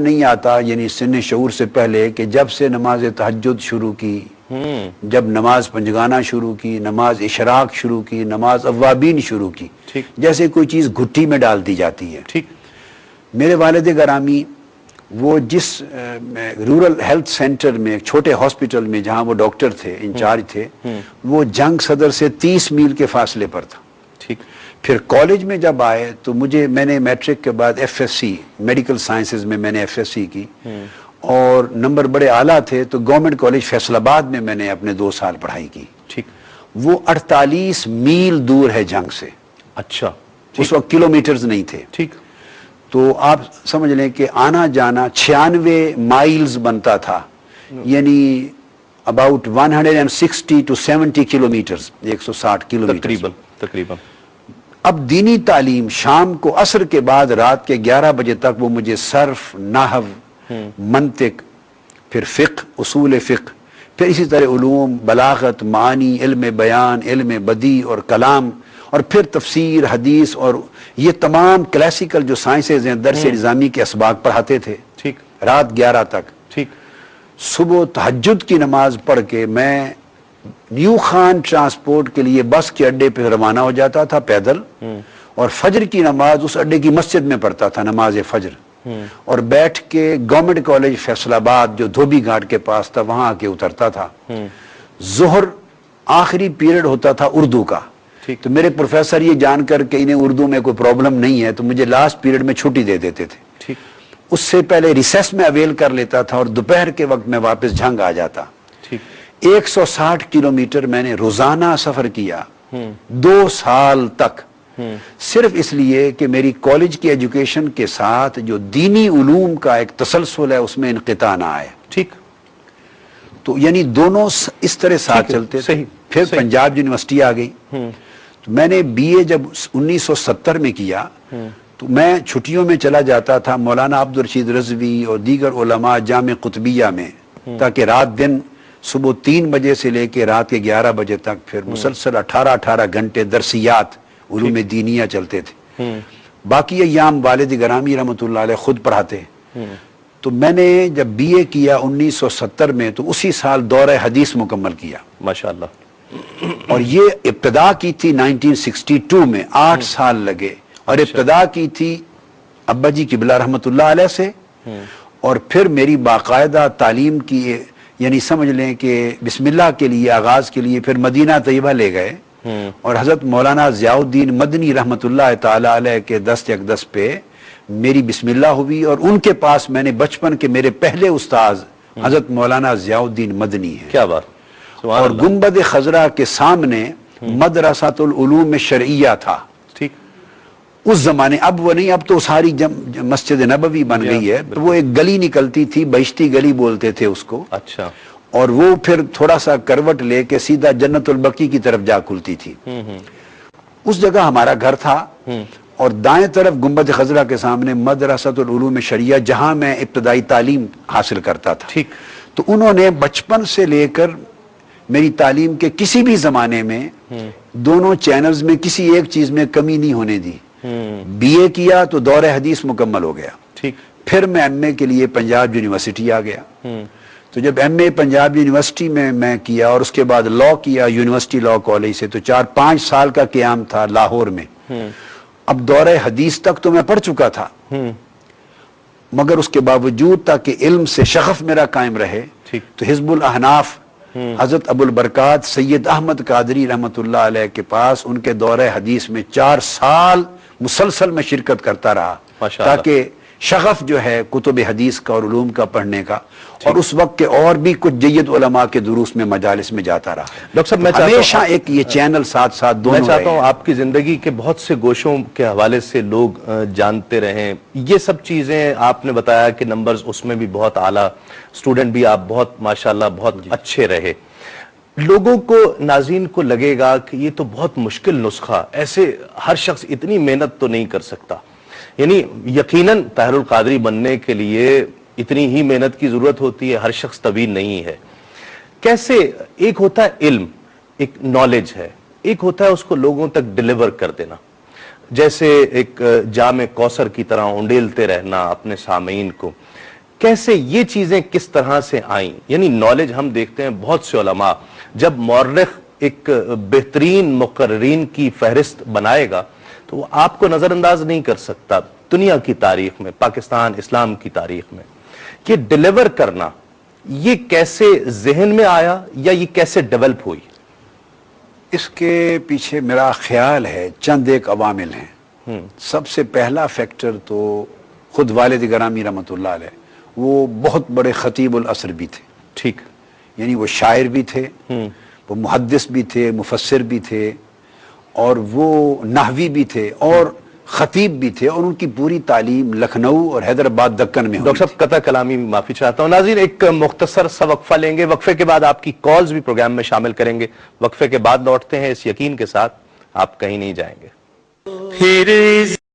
نہیں آتا یعنی سن شعور سے پہلے کہ جب سے نماز تہجد شروع کی، جب نماز پنجگانہ شروع کی، نماز اشراق شروع کی، نماز اوابین شروع کی، جیسے کوئی چیز گھٹی میں ڈال دی جاتی ہے۔ میرے والد گرامی وہ جس رورل ہیلتھ سینٹر میں چھوٹے ہاسپٹل میں جہاں وہ ڈاکٹر تھے، انچارج تھے، وہ جنگ صدر سے 30 میل کے فاصلے پر تھا۔ پھر کالج میں جب آئے تو میں نے میٹرک کے بعد F S C medical sciences میں نے ایف ایس سی کی، اور نمبر بڑے اعلیٰ تھے تو گورنمنٹ کالج فیصل آباد میں نے اپنے 2 سال پڑھائی کی۔ وہ 48 میل دور ہے جنگ سے۔ اچھا، اس وقت کلومیٹرز نہیں تھے، تو آپ سمجھ لیں کہ آنا جانا 96 مائلز بنتا تھا، یعنی about 160 to 70 کلومیٹرز، 160 کلومیٹر تقریباً۔ اب دینی تعلیم شام کو عصر کے بعد رات کے 11 بجے تک وہ مجھے صرف، نحو، منطق، پھر فقہ، اصول فقہ، پھر اسی طرح علوم، بلاغت، معانی، علم بیان، علم بدیع اور کلام، اور پھر تفسیر، حدیث، اور یہ تمام کلاسیکل جو سائنسز ہیں درس نظامی کے اسباق پڑھاتے تھے رات 11 تک۔ صبح تہجد کی نماز پڑھ کے میں نیو خان ٹرانسپورٹ کے لیے بس کے اڈے پہ روانہ ہو جاتا تھا پیدل، اور فجر کی نماز اس اڈے کی مسجد میں پڑھتا تھا، نماز فجر، اور بیٹھ کے گورنمنٹ کالج فیصل آباد جو دھوبی گھاٹ کے پاس تھا وہاں آ کے اترتا تھا۔ ظہر آخری پیریڈ ہوتا تھا اردو کا، تو میرے پروفیسر یہ جان کر کہ انہیں اردو میں کوئی پرابلم نہیں ہے تو مجھے لاسٹ پیریڈ میں چھٹی دے دیتے تھے۔ اس سے پہلے ریسیس میں اویل کر لیتا تھا، اور دوپہر کے وقت میں واپس جھنگ آ جاتا۔ 160 کلومیٹر میں نے روزانہ سفر کیا 2 سال تک، صرف اس لیے کہ میری کالج کی ایجوکیشن کے ساتھ جو دینی علوم کا ایک تسلسل ہے اس میں انقطاع نہ آئے۔ تو یعنی دونوں اس طرح ساتھ چلتے تھے۔ پھر پنجاب یونیورسٹی آ گئی، تو میں نے بی اے جب 1970 میں کیا تو میں چھٹیوں میں چلا جاتا تھا مولانا عبدالرشید رضوی اور دیگر علماء جامع قطبیہ میں، تاکہ رات دن صبح 3 بجے سے لے کے رات کے 11 بجے تک پھر مسلسل 18 گھنٹے درسیات علوم دینیہ چلتے تھے۔ باقی ایام والد گرامی رحمۃ اللہ علیہ خود پڑھاتے۔ تو میں نے جب بی اے کیا 1970 میں تو اسی سال دورہ حدیث مکمل کیا، ماشاءاللہ، اور یہ ابتدا کی تھی 1962 میں، 8 سال لگے، اور ابتدا کی تھی ابا جی قبلہ رحمۃ اللہ علیہ سے، اور پھر میری باقاعدہ تعلیم کی یعنی سمجھ لیں کہ بسم اللہ کے لیے آغاز کے لیے پھر مدینہ طیبہ لے گئے، اور حضرت مولانا ضیاء الدین مدنی رحمۃ اللہ تعالی علیہ کے دست اقدس پہ میری بسم اللہ ہوئی، اور ان کے پاس میں نے بچپن کے میرے پہلے استاذ حضرت مولانا ضیاء الدین مدنی ہیں۔ کیا بات! اور گنبد خضرا کے سامنے مدرسۃ العلوم شرعیہ تھا اس زمانے، اب وہ نہیں، اب تو ساری مسجد نبوی بن گئی ہے، تو وہ ایک گلی نکلتی تھی، بہشتی گلی بولتے تھے اس کو، اچھا، اور وہ پھر تھوڑا سا کروٹ لے کے سیدھا جنت البقیع کی طرف جا کھلتی تھی۔ اس جگہ ہمارا گھر تھا، اور دائیں طرف گنبد خضرا کے سامنے مدرسۃ العلوم شرعیہ جہاں میں ابتدائی تعلیم حاصل کرتا تھا۔ تو انہوں نے بچپن سے لے کر میری تعلیم کے کسی بھی زمانے میں دونوں چینلز میں کسی ایک چیز میں کمی نہیں ہونے دی۔ بی اے کیا تو دور حدیث مکمل ہو گیا، پھر میں ایم اے کے لیے پنجاب یونیورسٹی آ گیا۔ تو جب ایم اے پنجاب یونیورسٹی میں کیا، اور اس کے بعد لاء کیا یونیورسٹی لاء کالج سے، تو 4-5 سال کا قیام تھا لاہور میں۔ اب دور حدیث تک تو میں پڑھ چکا تھا، مگر اس کے باوجود تاکہ علم سے شغف میرا قائم رہے تو حزب الاحناف حضرت ابو البرکات سید احمد قادری رحمۃ اللہ علیہ کے پاس ان کے دور حدیث میں 4 سال مسلسل میں شرکت کرتا رہا، تاکہ شغف جو ہے کتب حدیث کا اور علوم کا پڑھنے کا، اور اس وقت کے اور بھی کچھ جید علماء کے دروس میں مجالس میں جاتا رہا۔ ڈاکٹر صاحب، میں ہمیشہ ایک یہ چینل ساتھ ساتھ دونوں میں چاہتا ہوں آپ کی زندگی کے بہت سے گوشوں کے حوالے سے لوگ جانتے رہیں یہ سب چیزیں۔ آپ نے بتایا کہ نمبرز اس میں بھی بہت اعلیٰ، اسٹوڈنٹ بھی آپ بہت ماشاءاللہ بہت اچھے رہے۔ لوگوں کو، ناظرین کو لگے گا کہ یہ تو بہت مشکل نسخہ، ایسے ہر شخص اتنی محنت تو نہیں کر سکتا، یعنی یقیناً طاہر القادری بننے کے لیے اتنی ہی محنت کی ضرورت ہوتی ہے، ہر شخص طویل نہیں ہے۔ کیسے؟ ایک ہوتا ہے علم، ایک نالج ہے، ایک ہوتا ہے اس کو لوگوں تک ڈیلیور کر دینا، جیسے ایک جام کوثر کی طرح انڈیلتے رہنا اپنے سامعین کو۔ کیسے یہ چیزیں کس طرح سے آئیں؟ یعنی نالج ہم دیکھتے ہیں بہت سے علماء جب مورخ ایک بہترین مقررین کی فہرست بنائے گا تو وہ آپ کو نظر انداز نہیں کر سکتا دنیا کی تاریخ میں، پاکستان اسلام کی تاریخ میں، کہ ڈیلیور کرنا یہ کیسے ذہن میں آیا یا یہ کیسے ڈیولپ ہوئی؟ اس کے پیچھے میرا خیال ہے چند ایک عوامل ہیں۔ سب سے پہلا فیکٹر تو خود والد گرامی رحمۃ اللہ علیہ، وہ بہت بڑے خطیب العصر بھی تھے، ٹھیک، یعنی وہ شاعر بھی تھے، وہ محدث بھی تھے، مفسر بھی تھے، اور وہ نحوی بھی تھے اور خطیب بھی تھے، اور ان کی پوری تعلیم لکھنؤ اور حیدرآباد دکن میں ہوئی ڈاکٹر صاحب قطع کلامی میں معافی چاہتا ہوں۔ ناظرین ایک مختصر سا وقفہ لیں گے، وقفے کے بعد آپ کی کالز بھی پروگرام میں شامل کریں گے۔ وقفے کے بعد لوٹتے ہیں اس یقین کے ساتھ آپ کہیں نہیں جائیں گے۔